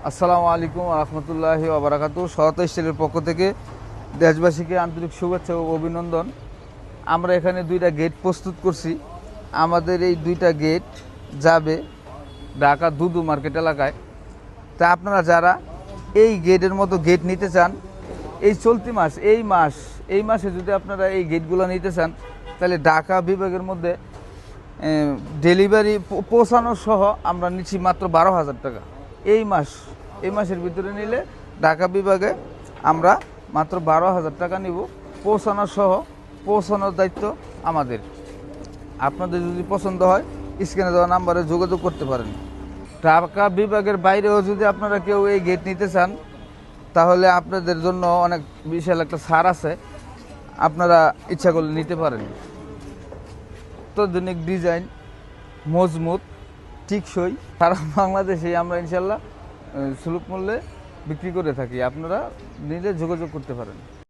আসসালামু আলাইকুম রহমতুল্লাহি ওবারাকাতু। সহায়তা স্টিলের পক্ষ থেকে দেশবাসীকে আন্তরিক শুভেচ্ছা ও অভিনন্দন। আমরা এখানে দুইটা গেট প্রস্তুত করছি। আমাদের এই দুইটা গেট যাবে ঢাকা দুদু মার্কেট এলাকায়। তা আপনারা যারা এই গেটের মতো গেট নিতে চান, এই চলতি মাস এই মাসে যদি আপনারা এই গেটগুলো নিতে চান, তাহলে ঢাকা বিভাগের মধ্যে ডেলিভারি পৌঁছানো সহ আমরা নিচ্ছি মাত্র 12,000 টাকা। এই মাসের ভিতরে নিলে ঢাকা বিভাগে আমরা মাত্র 12,000 টাকা নিব, পৌঁছানো সহ। পৌঁছানোর দায়িত্ব আমাদের। আপনাদের যদি পছন্দ হয় স্ক্রিনে দেওয়া নাম্বারে যোগাযোগ করতে পারেন। ঢাকা বিভাগের বাইরেও যদি আপনারা কেউ এই গেট নিতে চান, তাহলে আপনাদের জন্য অনেক বিশাল একটা ছাড় আছে, আপনারা ইচ্ছা করলে নিতে পারেন। অত্যাধুনিক ডিজাইন, মজবুত, টিকসই, সারা বাংলাদেশে আমরা ইনশাল্লাহ সুলভ মূল্যে বিক্রি করে থাকি। আপনারা নিলে যোগাযোগ করতে পারেন।